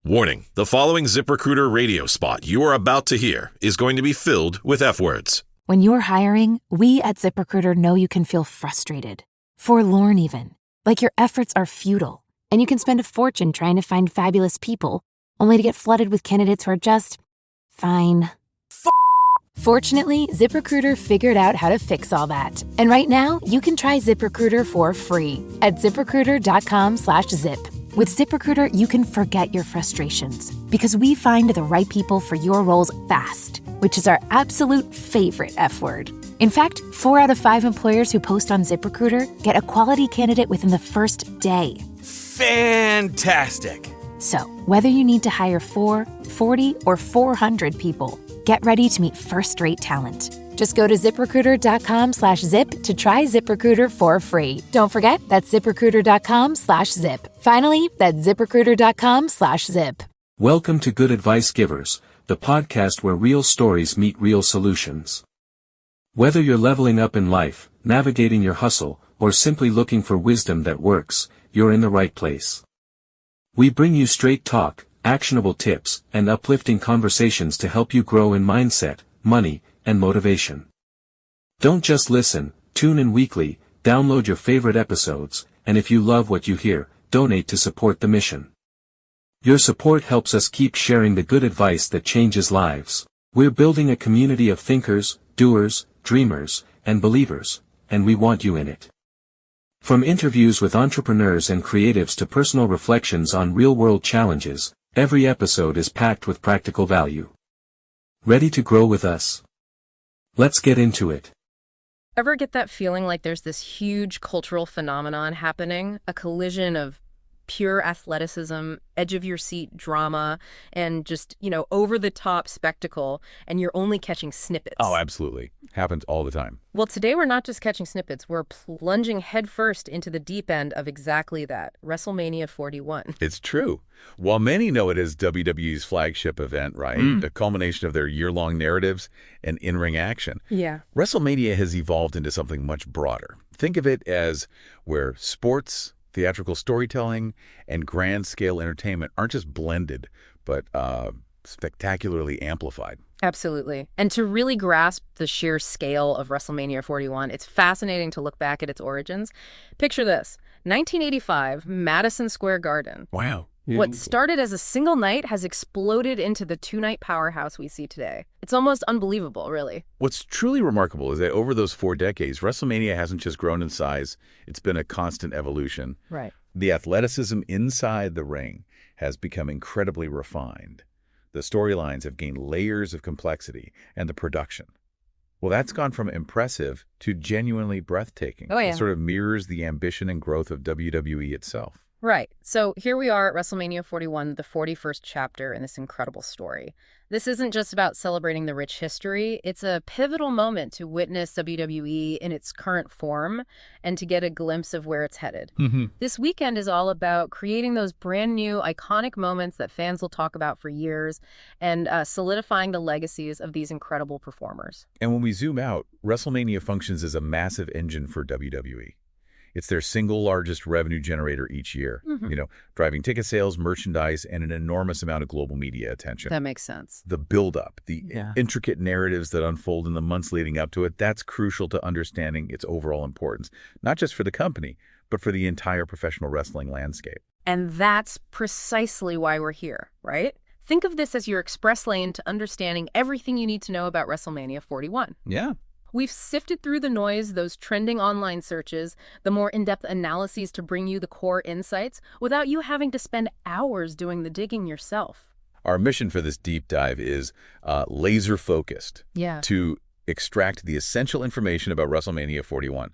Warning, the following ZipRecruiter radio spot you are about to hear is going to be filled with F-words. When you're hiring, we at ZipRecruiter know you can feel frustrated, forlorn even, like your efforts are futile, and you can spend a fortune trying to find fabulous people, only to get flooded with candidates who are just fine. Fortunately, ZipRecruiter figured out how to fix all that. And right now, you can try ZipRecruiter for free at ZipRecruiter.com/zip. With ZipRecruiter, you can forget your frustrations because we find the right people for your roles fast, which is our absolute favorite F word. In fact, 4 out of 5 employers who post on ZipRecruiter get a quality candidate within the first day. Fantastic! So, whether you need to hire 4, 40, or 400 people, get ready to meet first-rate talent. Just go to ZipRecruiter.com/zip to try ZipRecruiter for free. Don't forget, that's ZipRecruiter.com/zip. Finally, that's ZipRecruiter.com/zip. Welcome to Good Advice Givers, the podcast where real stories meet real solutions. Whether you're leveling up in life, navigating your hustle, or simply looking for wisdom that works, you're in the right place. We bring you straight talk, actionable tips, and uplifting conversations to help you grow in mindset, money, and motivation. Don't just listen, tune in weekly, download your favorite episodes, and if you love what you hear, donate to support the mission. Your support helps us keep sharing the good advice that changes lives. We're building a community of thinkers, doers, dreamers, and believers, and we want you in it. From interviews with entrepreneurs and creatives to personal reflections on real-world challenges, every episode is packed with practical value. Ready to grow with us? Let's get into it. Ever get that feeling like there's this huge cultural phenomenon happening, a collision of pure athleticism, edge-of-your-seat drama, and just, over-the-top spectacle, and you're only catching snippets? Oh, absolutely. Happens all the time. Well, today we're not just catching snippets, we're plunging headfirst into the deep end of exactly that, WrestleMania 41. It's true. While many know it as WWE's flagship event, right? The culmination of their year-long narratives and in-ring action. Yeah. WrestleMania has evolved into something much broader. Think of it as where sports, theatrical storytelling, and grand-scale entertainment aren't just blended, but spectacularly amplified. Absolutely. And to really grasp the sheer scale of WrestleMania 41, it's fascinating to look back at its origins. Picture this, 1985, Madison Square Garden. Wow. What started as a single night has exploded into the 2-night powerhouse we see today. It's almost unbelievable, really. What's truly remarkable is that over those 4 decades, WrestleMania hasn't just grown in size, it's been a constant evolution. Right. The athleticism inside the ring has become incredibly refined. The storylines have gained layers of complexity, and the production. Well, that's gone from impressive to genuinely breathtaking. Oh, yeah. It sort of mirrors the ambition and growth of WWE itself. Right. So here we are at WrestleMania 41, the 41st chapter in this incredible story. This isn't just about celebrating the rich history. It's a pivotal moment to witness WWE in its current form and to get a glimpse of where it's headed. This weekend is all about creating those brand new iconic moments that fans will talk about for years and solidifying the legacies of these incredible performers. And when we zoom out, WrestleMania functions as a massive engine for WWE. It's their single largest revenue generator each year, driving ticket sales, merchandise, and an enormous amount of global media attention. That makes sense. The build-up, the intricate narratives that unfold in the months leading up to it, that's crucial to understanding its overall importance, not just for the company, but for the entire professional wrestling landscape. And that's precisely why we're here, right? Think of this as your express lane to understanding everything you need to know about WrestleMania 41. Yeah. We've sifted through the noise, those trending online searches, the more in-depth analyses to bring you the core insights without you having to spend hours doing the digging yourself. Our mission for this deep dive is laser-focused to extract the essential information about WrestleMania 41.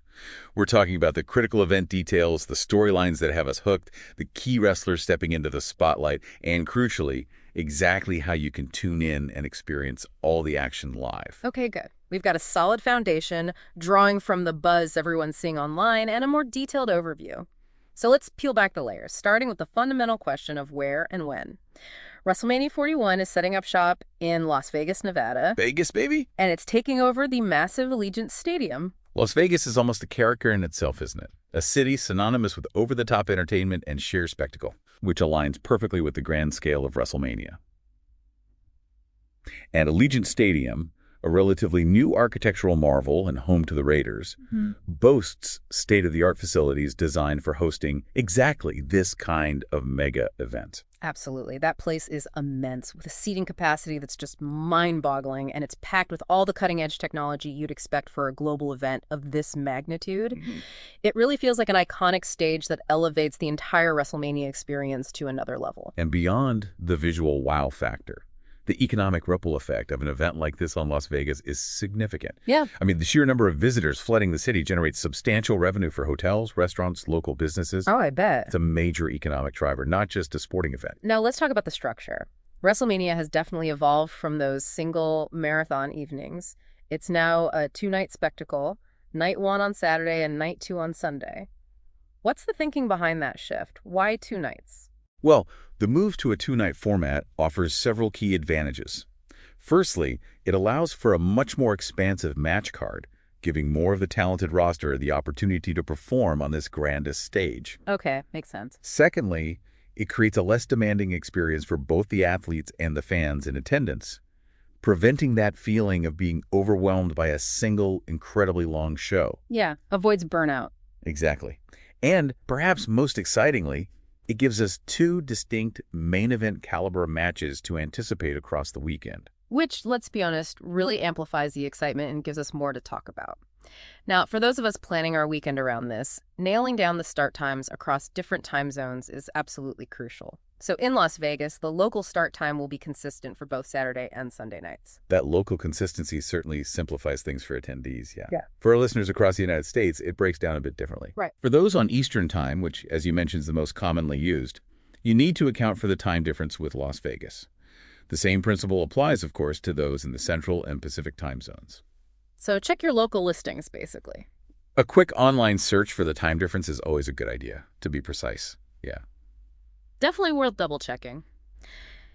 We're talking about the critical event details, the storylines that have us hooked, the key wrestlers stepping into the spotlight, and crucially, exactly how you can tune in and experience all the action live. Okay, good. We've got a solid foundation, drawing from the buzz everyone's seeing online, and a more detailed overview. So let's peel back the layers, starting with the fundamental question of where and when. WrestleMania 41 is setting up shop in Las Vegas, Nevada. Vegas, baby? And it's taking over the massive Allegiant Stadium. Las Vegas is almost a character in itself, isn't it? A city synonymous with over-the-top entertainment and sheer spectacle. which aligns perfectly with the grand scale of WrestleMania. And Allegiant Stadium, a relatively new architectural marvel and home to the Raiders, boasts state-of-the-art facilities designed for hosting exactly this kind of mega event. Absolutely. That place is immense, with a seating capacity that's just mind-boggling, and it's packed with all the cutting-edge technology you'd expect for a global event of this magnitude. It really feels like an iconic stage that elevates the entire WrestleMania experience to another level. And beyond the visual wow factor, the economic ripple effect of an event like this on Las Vegas is significant. Yeah. I mean, the sheer number of visitors flooding the city generates substantial revenue for hotels, restaurants, local businesses. Oh, I bet. It's a major economic driver, not just a sporting event. Now, let's talk about the structure. WrestleMania has definitely evolved from those single marathon evenings. It's now a two-night spectacle, night one on Saturday and night two on Sunday. What's the thinking behind that shift? Why 2 nights? Well, the move to a two-night format offers several key advantages. Firstly, it allows for a much more expansive match card, giving more of the talented roster the opportunity to perform on this grandest stage. Okay, makes sense. Secondly, it creates a less demanding experience for both the athletes and the fans in attendance, preventing that feeling of being overwhelmed by a single, incredibly long show. Yeah, avoids burnout. Exactly. And perhaps most excitingly, it gives us 2 distinct main event caliber matches to anticipate across the weekend. Which, let's be honest, really amplifies the excitement and gives us more to talk about. Now, for those of us planning our weekend around this, nailing down the start times across different time zones is absolutely crucial. So in Las Vegas, the local start time will be consistent for both Saturday and Sunday nights. That local consistency certainly simplifies things for attendees, yeah. For our listeners across the United States, it breaks down a bit differently. Right. For those on Eastern Time, which, as you mentioned, is the most commonly used, you need to account for the time difference with Las Vegas. The same principle applies, of course, to those in the Central and Pacific time zones. So check your local listings, basically. A quick online search for the time difference is always a good idea, to be precise. Yeah. Definitely worth double-checking.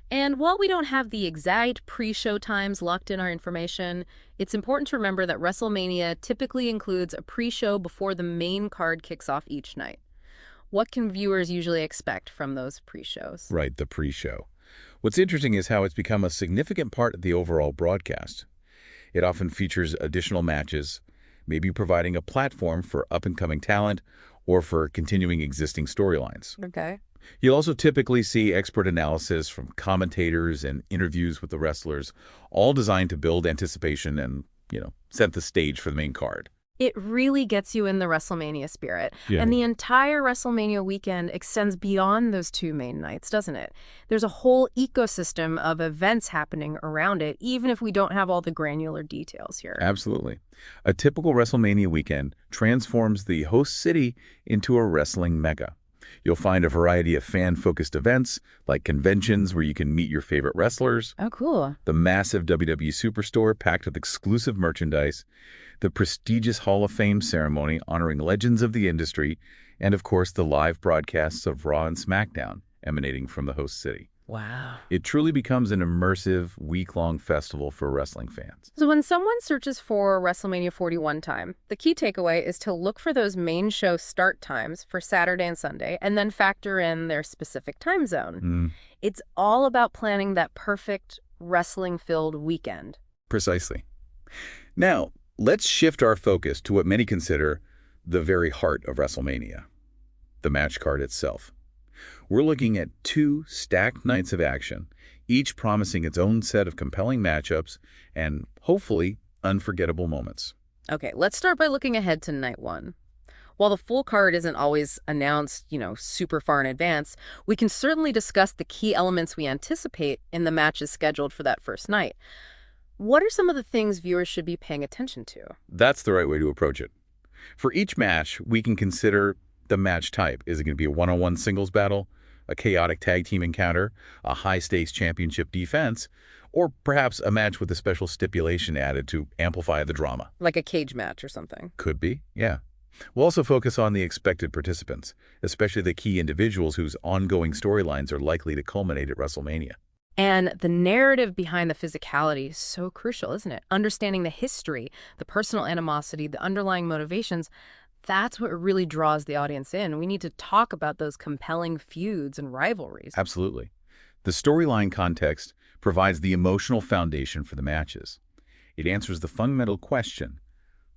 And while we don't have the exact pre-show times locked in our information, it's important to remember that WrestleMania typically includes a pre-show before the main card kicks off each night. What can viewers usually expect from those pre-shows? Right, the pre-show. What's interesting is how it's become a significant part of the overall broadcast. It often features additional matches, maybe providing a platform for up-and-coming talent or for continuing existing storylines. Okay. You'll also typically see expert analysis from commentators and interviews with the wrestlers, all designed to build anticipation and, set the stage for the main card. It really gets you in the WrestleMania spirit. Yeah. And the entire WrestleMania weekend extends beyond those 2 main nights, doesn't it? There's a whole ecosystem of events happening around it, even if we don't have all the granular details here. Absolutely. A typical WrestleMania weekend transforms the host city into a wrestling mecca. You'll find a variety of fan-focused events, like conventions where you can meet your favorite wrestlers. Oh, cool. The massive WWE Superstore packed with exclusive merchandise, the prestigious Hall of Fame ceremony honoring legends of the industry, and of course the live broadcasts of Raw and SmackDown emanating from the host city. Wow. It truly becomes an immersive, week-long festival for wrestling fans. So when someone searches for WrestleMania 41 time, the key takeaway is to look for those main show start times for Saturday and Sunday, and then factor in their specific time zone. It's all about planning that perfect wrestling-filled weekend. Precisely. Now, let's shift our focus to what many consider the very heart of WrestleMania, the match card itself. We're looking at 2 stacked nights of action, each promising its own set of compelling matchups and, hopefully, unforgettable moments. Okay, let's start by looking ahead to night 1. While the full card isn't always announced, super far in advance, we can certainly discuss the key elements we anticipate in the matches scheduled for that first night. What are some of the things viewers should be paying attention to? That's the right way to approach it. For each match, we can consider the match type. Is it going to be a one-on-one singles battle, a chaotic tag team encounter, a high-stakes championship defense, or perhaps a match with a special stipulation added to amplify the drama? Like a cage match or something. Could be, yeah. We'll also focus on the expected participants, especially the key individuals whose ongoing storylines are likely to culminate at WrestleMania. And the narrative behind the physicality is so crucial, isn't it? Understanding the history, the personal animosity, the underlying motivations, That's what really draws the audience in. We need to talk about those compelling feuds and rivalries. Absolutely. The storyline context provides the emotional foundation for the matches. It answers the fundamental question,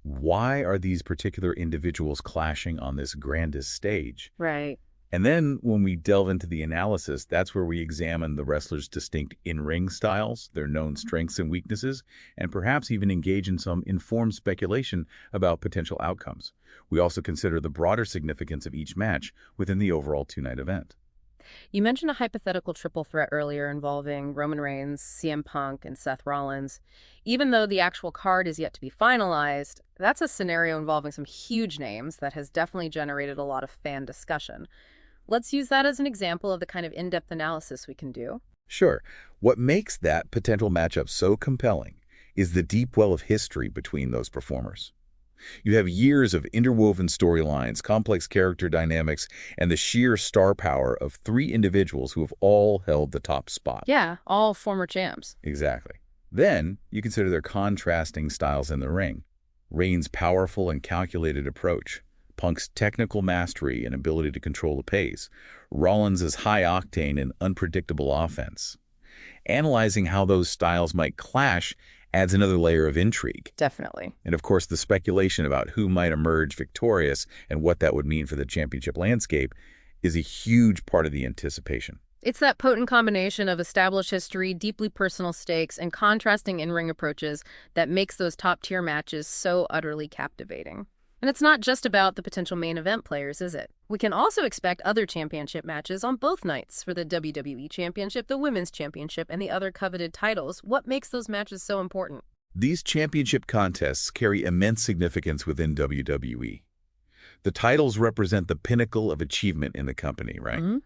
why are these particular individuals clashing on this grandest stage? Right. And then when we delve into the analysis, that's where we examine the wrestlers' distinct in-ring styles, their known strengths and weaknesses, and perhaps even engage in some informed speculation about potential outcomes. We also consider the broader significance of each match within the overall two-night event. You mentioned a hypothetical triple threat earlier involving Roman Reigns, CM Punk, and Seth Rollins. Even though the actual card is yet to be finalized, that's a scenario involving some huge names that has definitely generated a lot of fan discussion. Let's use that as an example of the kind of in-depth analysis we can do. Sure. What makes that potential matchup so compelling is the deep well of history between those performers. You have years of interwoven storylines, complex character dynamics, and the sheer star power of three individuals who have all held the top spot. Yeah, all former champs. Exactly. Then you consider their contrasting styles in the ring. Reigns' powerful and calculated approach, Punk's technical mastery and ability to control the pace, Rollins' high-octane and unpredictable offense. Analyzing how those styles might clash adds another layer of intrigue. Definitely. And of course, the speculation about who might emerge victorious and what that would mean for the championship landscape is a huge part of the anticipation. It's that potent combination of established history, deeply personal stakes, and contrasting in-ring approaches that makes those top-tier matches so utterly captivating. And it's not just about the potential main event players, is it? We can also expect other championship matches on both nights for the WWE Championship, the Women's Championship, and the other coveted titles. What makes those matches so important? These championship contests carry immense significance within WWE. The titles represent the pinnacle of achievement in the company, right? Mm-hmm.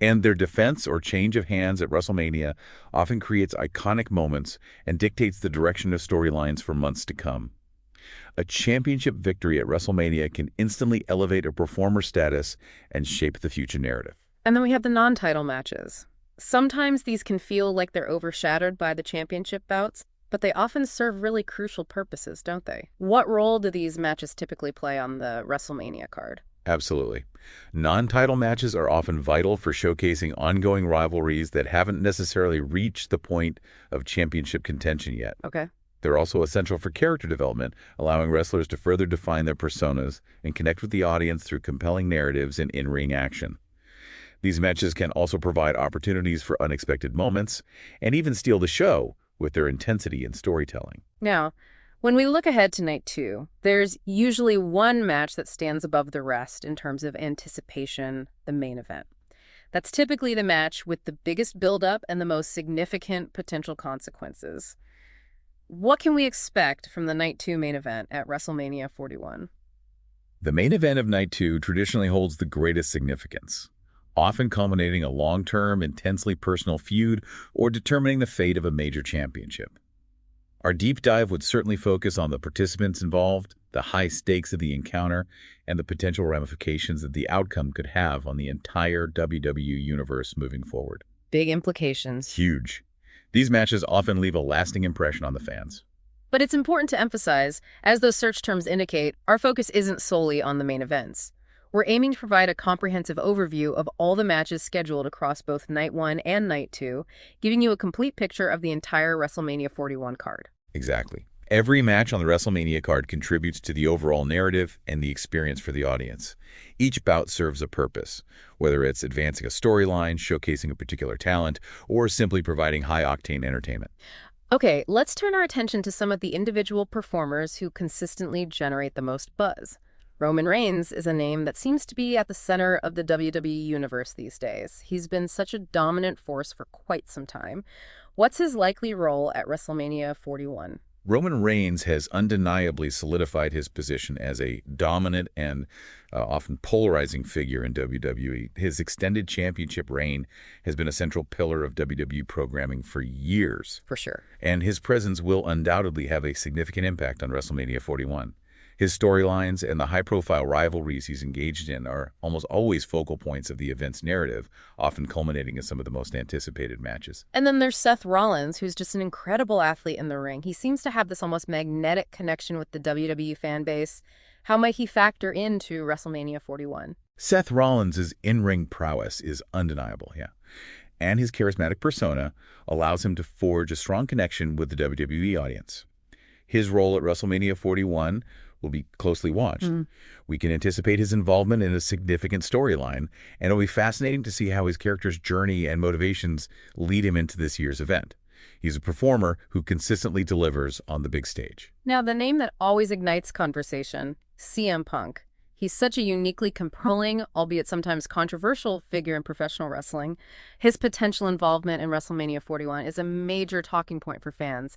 And their defense or change of hands at WrestleMania often creates iconic moments and dictates the direction of storylines for months to come. A championship victory at WrestleMania can instantly elevate a performer's status and shape the future narrative. And then we have the non-title matches. Sometimes these can feel like they're overshadowed by the championship bouts, but they often serve really crucial purposes, don't they? What role do these matches typically play on the WrestleMania card? Absolutely. Non-title matches are often vital for showcasing ongoing rivalries that haven't necessarily reached the point of championship contention yet. Okay. They're also essential for character development, allowing wrestlers to further define their personas and connect with the audience through compelling narratives and in-ring action. These matches can also provide opportunities for unexpected moments and even steal the show with their intensity and storytelling. Now, when we look ahead to night 2, there's usually one match that stands above the rest in terms of anticipation, the main event. That's typically the match with the biggest build-up and the most significant potential consequences. What can we expect from the Night 2 main event at WrestleMania 41? The main event of Night 2 traditionally holds the greatest significance, often culminating a long-term, intensely personal feud or determining the fate of a major championship. Our deep dive would certainly focus on the participants involved, the high stakes of the encounter, and the potential ramifications that the outcome could have on the entire WWE universe moving forward. Big implications. Huge. These matches often leave a lasting impression on the fans. But it's important to emphasize, as those search terms indicate, our focus isn't solely on the main events. We're aiming to provide a comprehensive overview of all the matches scheduled across both Night 1 and Night 2, giving you a complete picture of the entire WrestleMania 41 card. Exactly. Every match on the WrestleMania card contributes to the overall narrative and the experience for the audience. Each bout serves a purpose, whether it's advancing a storyline, showcasing a particular talent, or simply providing high-octane entertainment. Okay, let's turn our attention to some of the individual performers who consistently generate the most buzz. Roman Reigns is a name that seems to be at the center of the WWE universe these days. He's been such a dominant force for quite some time. What's his likely role at WrestleMania 41? Roman Reigns has undeniably solidified his position as a dominant and often polarizing figure in WWE. His extended championship reign has been a central pillar of WWE programming for years. For sure. And his presence will undoubtedly have a significant impact on WrestleMania 41. His storylines and the high-profile rivalries he's engaged in are almost always focal points of the event's narrative, often culminating in some of the most anticipated matches. And then there's Seth Rollins, who's just an incredible athlete in the ring. He seems to have this almost magnetic connection with the WWE fan base. How might he factor into WrestleMania 41? Seth Rollins' in-ring prowess is undeniable, yeah. And his charismatic persona allows him to forge a strong connection with the WWE audience. His role at WrestleMania 41 will be closely watched. We can anticipate his involvement in a significant storyline, and it'll be fascinating to see how his character's journey and motivations lead him into this year's event. He's a performer who consistently delivers on the big stage. Now, the name that always ignites conversation, CM Punk. He's such a uniquely compelling, albeit sometimes controversial, figure in professional wrestling. His potential involvement in WrestleMania 41 is a major talking point for fans.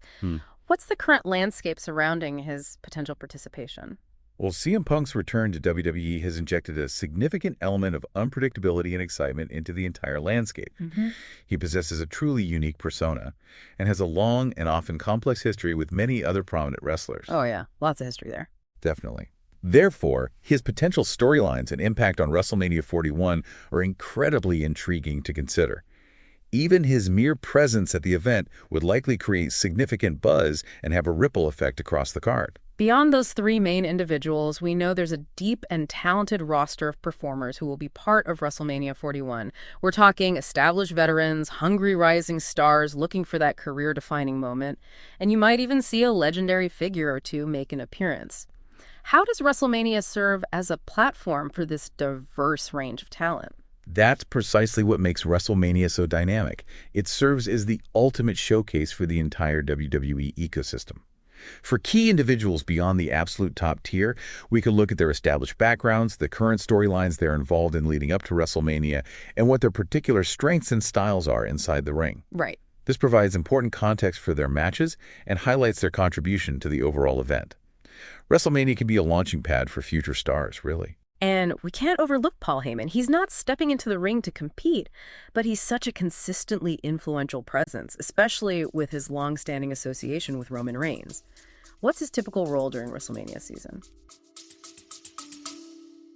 What's the current landscape surrounding his potential participation? Well, CM Punk's return to WWE has injected a significant element of unpredictability and excitement into the entire landscape. He possesses a truly unique persona and has a long and often complex history with many other prominent wrestlers. Oh, yeah. Lots of history there. Definitely. Therefore, his potential storylines and impact on WrestleMania 41 are incredibly intriguing to consider. Even his mere presence at the event would likely create significant buzz and have a ripple effect across the card. Beyond those three main individuals, we know there's a deep and talented roster of performers who will be part of WrestleMania 41. We're talking established veterans, hungry rising stars looking for that career-defining moment, and you might even see a legendary figure or two make an appearance. How does WrestleMania serve as a platform for this diverse range of talent? That's precisely what makes WrestleMania so dynamic. It serves as the ultimate showcase for the entire WWE ecosystem. For key individuals beyond the absolute top tier, we can look at their established backgrounds, the current storylines they're involved in leading up to WrestleMania, and what their particular strengths and styles are inside the ring. Right. This provides important context for their matches and highlights their contribution to the overall event. WrestleMania can be a launching pad for future stars, really. And we can't overlook Paul Heyman. He's not stepping into the ring to compete, but he's such a consistently influential presence, especially with his long-standing association with Roman Reigns. What's his typical role during WrestleMania season?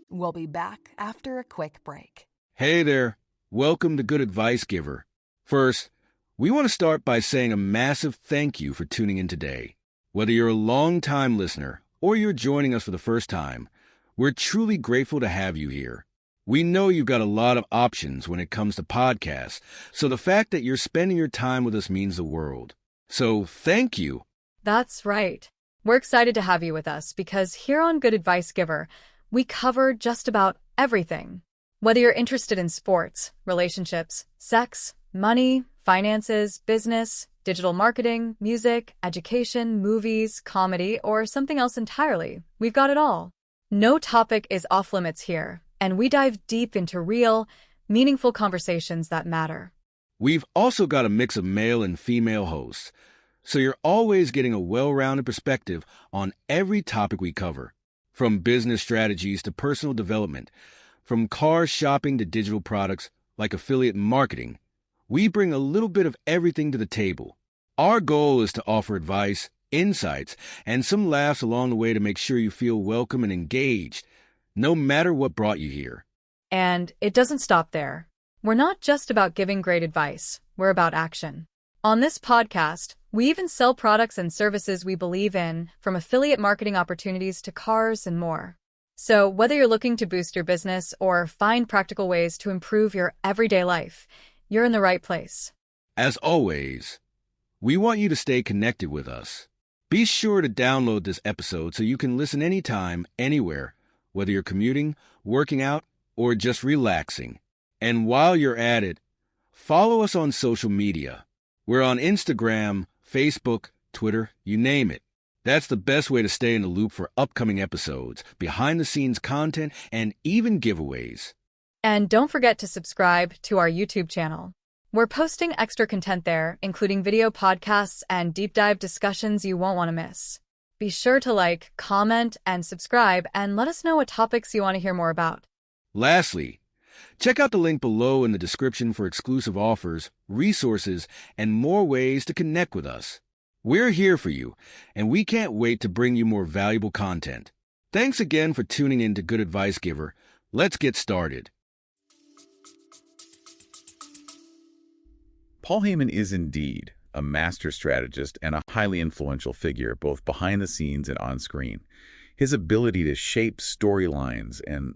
We'll be back after a quick break. Hey there. Welcome to Good Advice Giver. First, we want to start by saying a massive thank you for tuning in today. Whether you're a long-time listener or you're joining us for the first time, we're truly grateful to have you here. We know you've got a lot of options when it comes to podcasts, so the fact that you're spending your time with us means the world. So thank you. That's right. We're excited to have you with us because here on Good Advice Giver, we cover just about everything. Whether you're interested in sports, relationships, sex, money, finances, business, digital marketing, music, education, movies, comedy, or something else entirely, we've got it all. No topic is off limits here, and we dive deep into real, meaningful conversations that matter. We've also got a mix of male and female hosts, so you're always getting a well-rounded perspective on every topic we cover, from business strategies to personal development, from car shopping to digital products like affiliate marketing. We bring a little bit of everything to the table. Our goal is to offer advice, insights, and some laughs along the way to make sure you feel welcome and engaged, no matter what brought you here. And it doesn't stop there. We're not just about giving great advice, we're about action. On this podcast, we even sell products and services we believe in, from affiliate marketing opportunities to cars and more. So whether you're looking to boost your business or find practical ways to improve your everyday life, you're in the right place. As always, we want you to stay connected with us. Be sure to download this episode so you can listen anytime, anywhere, whether you're commuting, working out, or just relaxing. And while you're at it, follow us on social media. We're on Instagram, Facebook, Twitter, you name it. That's the best way to stay in the loop for upcoming episodes, behind-the-scenes content, and even giveaways. And don't forget to subscribe to our YouTube channel. We're posting extra content there, including video podcasts and deep dive discussions you won't want to miss. Be sure to like, comment, and subscribe, and let us know what topics you want to hear more about. Lastly, check out the link below in the description for exclusive offers, resources, and more ways to connect with us. We're here for you, and we can't wait to bring you more valuable content. Thanks again for tuning in to Good Advice Giver. Let's get started. Paul Heyman is indeed a master strategist and a highly influential figure both behind the scenes and on screen. His ability to shape storylines and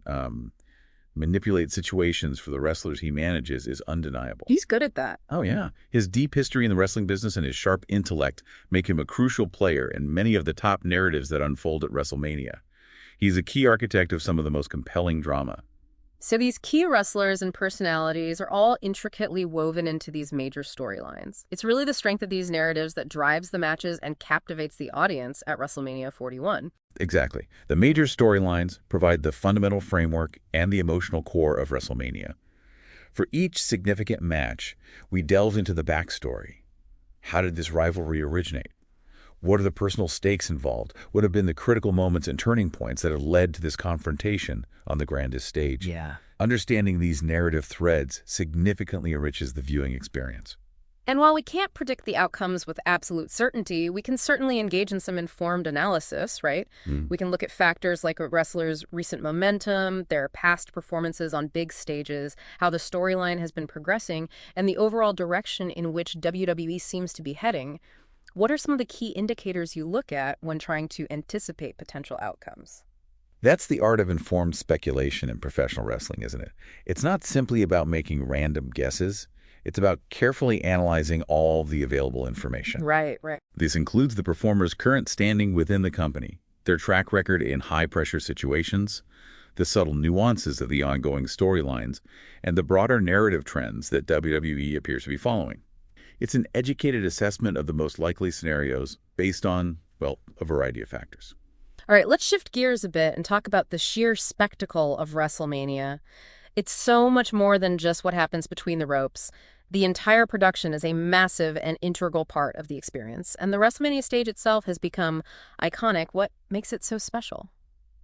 manipulate situations for the wrestlers he manages is undeniable. He's good at that. Oh, yeah. His deep history in the wrestling business and his sharp intellect make him a crucial player in many of the top narratives that unfold at WrestleMania. He's a key architect of some of the most compelling drama. So these key wrestlers and personalities are all intricately woven into these major storylines. It's really the strength of these narratives that drives the matches and captivates the audience at WrestleMania 41. Exactly. The major storylines provide the fundamental framework and the emotional core of WrestleMania. For each significant match, we delve into the backstory. How did this rivalry originate? What are the personal stakes involved? What have been the critical moments and turning points that have led to this confrontation on the grandest stage? Yeah. Understanding these narrative threads significantly enriches the viewing experience. And while we can't predict the outcomes with absolute certainty, we can certainly engage in some informed analysis, right? We can look at factors like a wrestler's recent momentum, their past performances on big stages, how the storyline has been progressing, and the overall direction in which WWE seems to be heading. What are some of the key indicators you look at when trying to anticipate potential outcomes? That's the art of informed speculation in professional wrestling, isn't it? It's not simply about making random guesses. It's about carefully analyzing all the available information. Right. This includes the performer's current standing within the company, their track record in high-pressure situations, the subtle nuances of the ongoing storylines, and the broader narrative trends that WWE appears to be following. It's an educated assessment of the most likely scenarios based on, well, a variety of factors. All right, let's shift gears a bit and talk about the sheer spectacle of WrestleMania. It's so much more than just what happens between the ropes. The entire production is a massive and integral part of the experience, and the WrestleMania stage itself has become iconic. What makes it so special?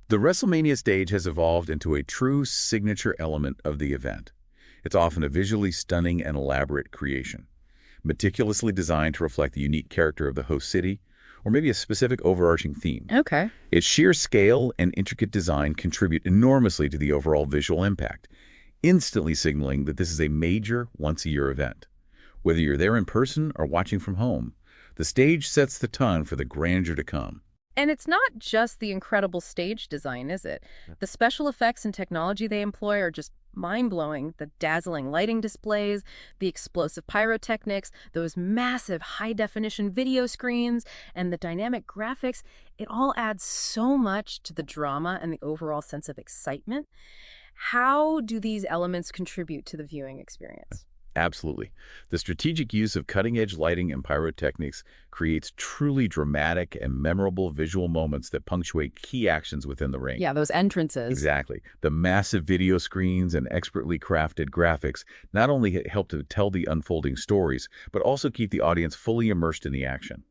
The WrestleMania stage has evolved into a true signature element of the event. It's often a visually stunning and elaborate creation, meticulously designed to reflect the unique character of the host city, or maybe a specific overarching theme. Okay. Its sheer scale and intricate design contribute enormously to the overall visual impact, instantly signaling that this is a major once-a-year event. Whether you're there in person or watching from home, the stage sets the tone for the grandeur to come. And it's not just the incredible stage design, is it? The special effects and technology they employ are just mind-blowing. The dazzling lighting displays, the explosive pyrotechnics, those massive high-definition video screens, and the dynamic graphics, it all adds so much to the drama and the overall sense of excitement. How do these elements contribute to the viewing experience? Absolutely. The strategic use of cutting-edge lighting and pyrotechnics creates truly dramatic and memorable visual moments that punctuate key actions within the ring. Yeah, those entrances. Exactly. The massive video screens and expertly crafted graphics not only help to tell the unfolding stories, but also keep the audience fully immersed in the action.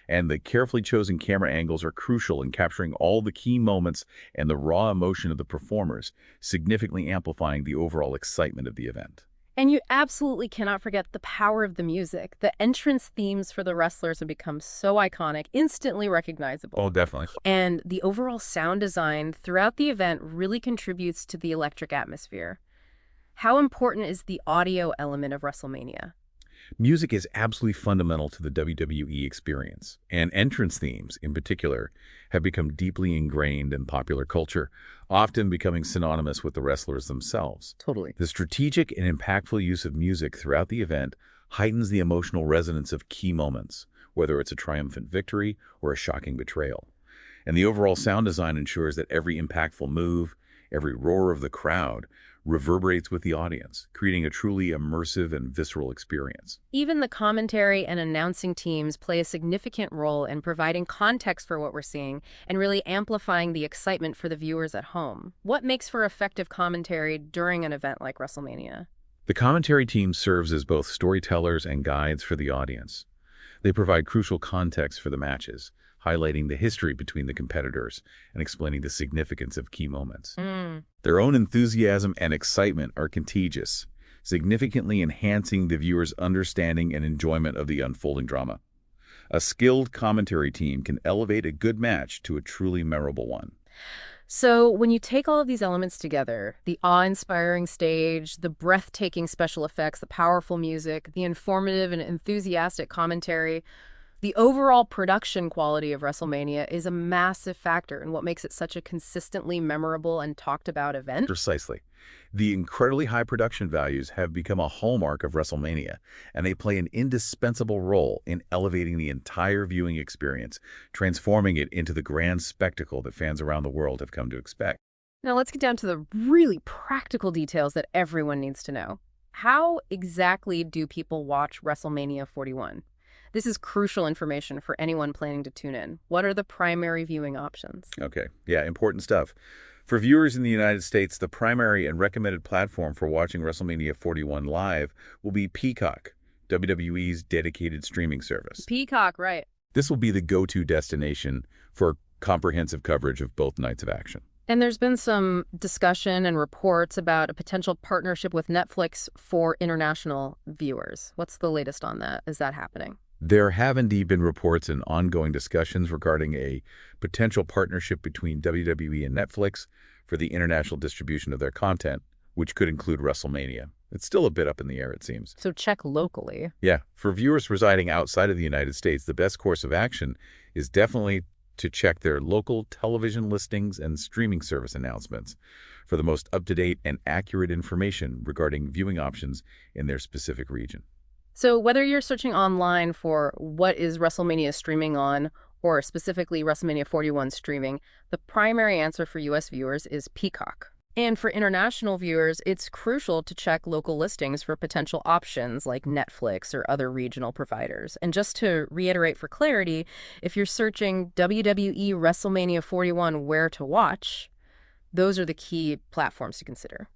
And the carefully chosen camera angles are crucial in capturing all the key moments and the raw emotion of the performers, significantly amplifying the overall excitement of the event. And you absolutely cannot forget the power of the music. The entrance themes for the wrestlers have become so iconic, instantly recognizable. Oh, definitely. And the overall sound design throughout the event really contributes to the electric atmosphere. How important is the audio element of WrestleMania? Music is absolutely fundamental to the WWE experience, and entrance themes, in particular, have become deeply ingrained in popular culture, often becoming synonymous with the wrestlers themselves. Totally. The strategic and impactful use of music throughout the event heightens the emotional resonance of key moments, whether it's a triumphant victory or a shocking betrayal. And the overall sound design ensures that every impactful move, every roar of the crowd, reverberates with the audience, creating a truly immersive and visceral experience. Even the commentary and announcing teams play a significant role in providing context for what we're seeing and really amplifying the excitement for the viewers at home. What makes for effective commentary during an event like WrestleMania? The commentary team serves as both storytellers and guides for the audience. They provide crucial context for the matches, highlighting the history between the competitors and explaining the significance of key moments. Their own enthusiasm and excitement are contagious, significantly enhancing the viewer's understanding and enjoyment of the unfolding drama. A skilled commentary team can elevate a good match to a truly memorable one. So when you take all of these elements together, the awe-inspiring stage, the breathtaking special effects, the powerful music, the informative and enthusiastic commentary, The overall production quality of WrestleMania is a massive factor in what makes it such a consistently memorable and talked about event. Precisely. The incredibly high production values have become a hallmark of WrestleMania, and they play an indispensable role in elevating the entire viewing experience, transforming it into the grand spectacle that fans around the world have come to expect. Now let's get down to the really practical details that everyone needs to know. How exactly do people watch WrestleMania 41? This is crucial information for anyone planning to tune in. What are the primary viewing options? Okay, yeah, important stuff. For viewers in the United States, the primary and recommended platform for watching WrestleMania 41 live will be Peacock, WWE's dedicated streaming service. Peacock, right. This will be the go-to destination for comprehensive coverage of both nights of action. And there's been some discussion and reports about a potential partnership with Netflix for international viewers. What's the latest on that? Is that happening? There have indeed been reports and ongoing discussions regarding a potential partnership between WWE and Netflix for the international distribution of their content, which could include WrestleMania. It's still a bit up in the air, it seems. So check locally. Yeah. For viewers residing outside of the United States, the best course of action is definitely to check their local television listings and streaming service announcements for the most up-to-date and accurate information regarding viewing options in their specific region. So whether you're searching online for what is WrestleMania streaming on, or specifically WrestleMania 41 streaming, the primary answer for U.S. viewers is Peacock. And for international viewers, it's crucial to check local listings for potential options like Netflix or other regional providers. And just to reiterate for clarity, if you're searching WWE WrestleMania 41 where to watch, those are the key platforms to consider.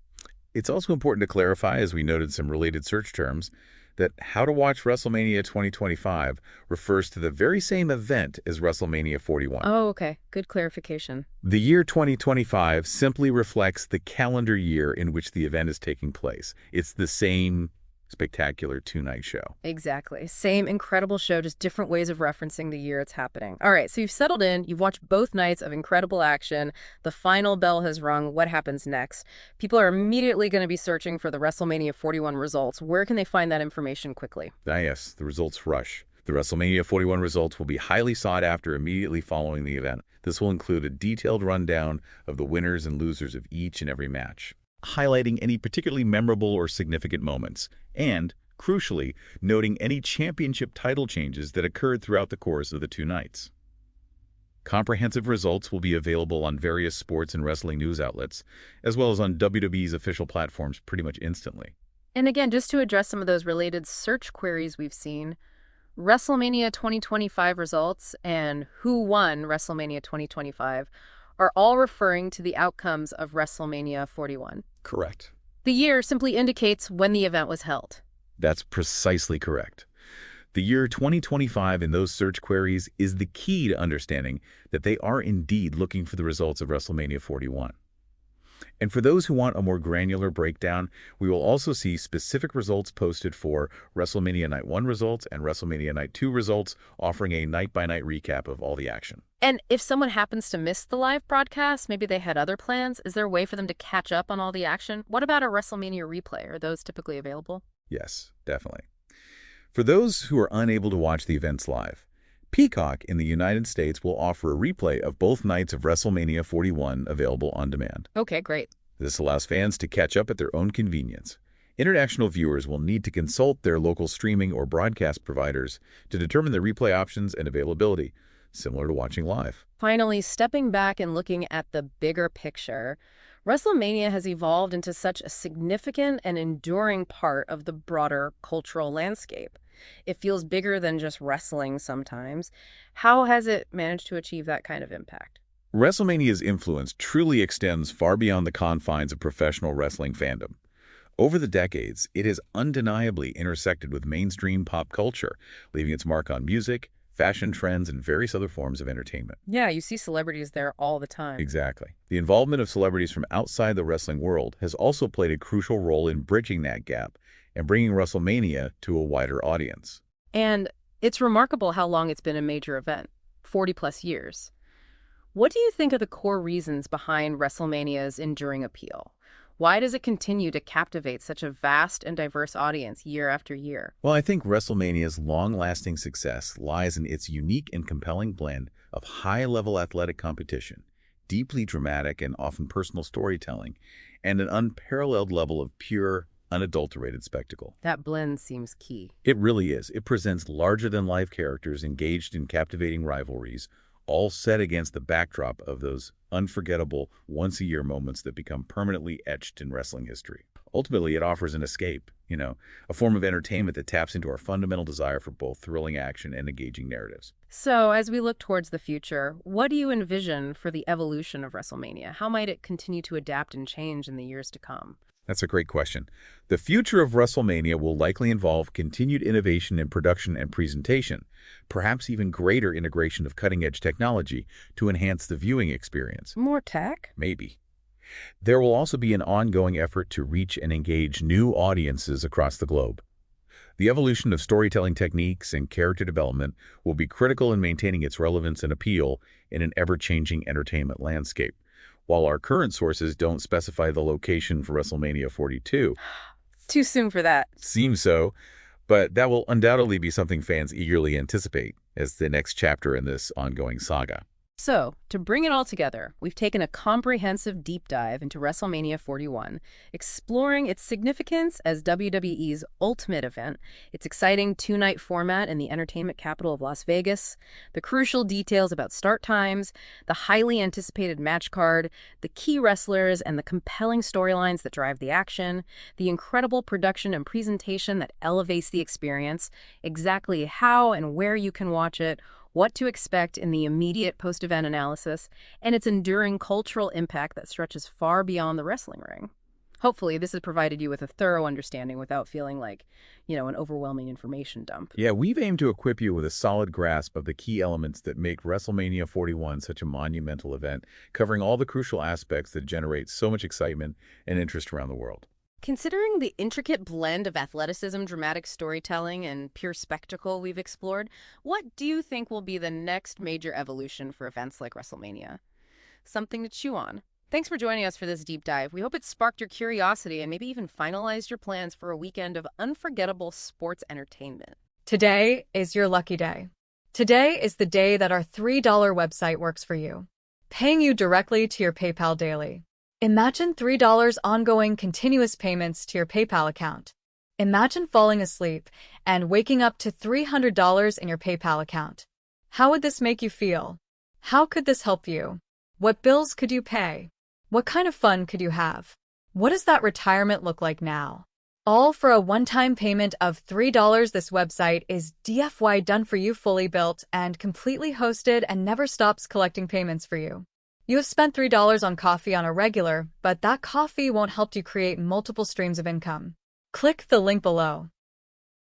It's also important to clarify, as we noted some related search terms, that how to watch WrestleMania 2025 refers to the very same event as WrestleMania 41. Oh, okay. Good clarification. The year 2025 simply reflects the calendar year in which the event is taking place. It's the same spectacular two-night show. Exactly. Same incredible show, just different ways of referencing the year it's happening. All right, so you've settled in, you've watched both nights of incredible action, the final bell has rung, what happens next? People are immediately going to be searching for the WrestleMania 41 results. Where can they find that information quickly? Yes, the results rush. The WrestleMania 41 results will be highly sought after immediately following the event. This will include a detailed rundown of the winners and losers of each and every match, highlighting any particularly memorable or significant moments, and, crucially, noting any championship title changes that occurred throughout the course of the two nights. Comprehensive results will be available on various sports and wrestling news outlets, as well as on WWE's official platforms pretty much instantly. And again, just to address some of those related search queries we've seen, WrestleMania 2025 results and who won WrestleMania 2025 are all referring to the outcomes of WrestleMania 41. Correct. The year simply indicates when the event was held. That's precisely correct. The year 2025 in those search queries is the key to understanding that they are indeed looking for the results of WrestleMania 41. And for those who want a more granular breakdown, we will also see specific results posted for WrestleMania Night 1 results and WrestleMania Night 2 results, offering a night-by-night recap of all the action. And if someone happens to miss the live broadcast, maybe they had other plans, is there a way for them to catch up on all the action? What about a WrestleMania replay? Are those typically available? Yes, definitely. For those who are unable to watch the events live, Peacock in the United States will offer a replay of both nights of WrestleMania 41 available on demand. Okay, great. This allows fans to catch up at their own convenience. International viewers will need to consult their local streaming or broadcast providers to determine the replay options and availability, similar to watching live. Finally, stepping back and looking at the bigger picture, WrestleMania has evolved into such a significant and enduring part of the broader cultural landscape. It feels bigger than just wrestling sometimes. How has it managed to achieve that kind of impact? WrestleMania's influence truly extends far beyond the confines of professional wrestling fandom. Over the decades, it has undeniably intersected with mainstream pop culture, leaving its mark on music, fashion trends, and various other forms of entertainment. Yeah, you see celebrities there all the time. Exactly. The involvement of celebrities from outside the wrestling world has also played a crucial role in bridging that gap and bringing WrestleMania to a wider audience. And it's remarkable how long it's been a major event, 40-plus years. What do you think are the core reasons behind WrestleMania's enduring appeal? Why does it continue to captivate such a vast and diverse audience year after year? Well, I think WrestleMania's long-lasting success lies in its unique and compelling blend of high-level athletic competition, deeply dramatic and often personal storytelling, and an unparalleled level of pure, unadulterated spectacle. That blend seems key. It really is. It presents larger-than-life characters engaged in captivating rivalries, all set against the backdrop of those unforgettable once-a-year moments that become permanently etched in wrestling history. Ultimately, it offers an escape, a form of entertainment that taps into our fundamental desire for both thrilling action and engaging narratives. So, as we look towards the future, what do you envision for the evolution of WrestleMania? How might it continue to adapt and change in the years to come? That's a great question. The future of WrestleMania will likely involve continued innovation in production and presentation, perhaps even greater integration of cutting-edge technology to enhance the viewing experience. More tech? Maybe. There will also be an ongoing effort to reach and engage new audiences across the globe. The evolution of storytelling techniques and character development will be critical in maintaining its relevance and appeal in an ever-changing entertainment landscape. While our current sources don't specify the location for WrestleMania 42. It's too soon for that. Seems so, but that will undoubtedly be something fans eagerly anticipate as the next chapter in this ongoing saga. So, to bring it all together, we've taken a comprehensive deep dive into WrestleMania 41, exploring its significance as WWE's ultimate event, its exciting two-night format in the entertainment capital of Las Vegas, the crucial details about start times, the highly anticipated match card, the key wrestlers and the compelling storylines that drive the action, the incredible production and presentation that elevates the experience, exactly how and where you can watch it, what to expect in the immediate post-event analysis, and its enduring cultural impact that stretches far beyond the wrestling ring. Hopefully, this has provided you with a thorough understanding without feeling like, an overwhelming information dump. Yeah, we've aimed to equip you with a solid grasp of the key elements that make WrestleMania 41 such a monumental event, covering all the crucial aspects that generate so much excitement and interest around the world. Considering the intricate blend of athleticism, dramatic storytelling, and pure spectacle we've explored, what do you think will be the next major evolution for events like WrestleMania? Something to chew on. Thanks for joining us for this deep dive. We hope it sparked your curiosity and maybe even finalized your plans for a weekend of unforgettable sports entertainment. Today is your lucky day. Today is the day that our $3 website works for you, paying you directly to your PayPal daily. Imagine $3 ongoing continuous payments to your PayPal account. Imagine falling asleep and waking up to $300 in your PayPal account. How would this make you feel? How could this help you? What bills could you pay? What kind of fun could you have? What does that retirement look like now? All for a one-time payment of $3. This website is DFY done for you, fully built and completely hosted, and never stops collecting payments for you. You have spent $3 on coffee on a regular, but that coffee won't help you create multiple streams of income. Click the link below.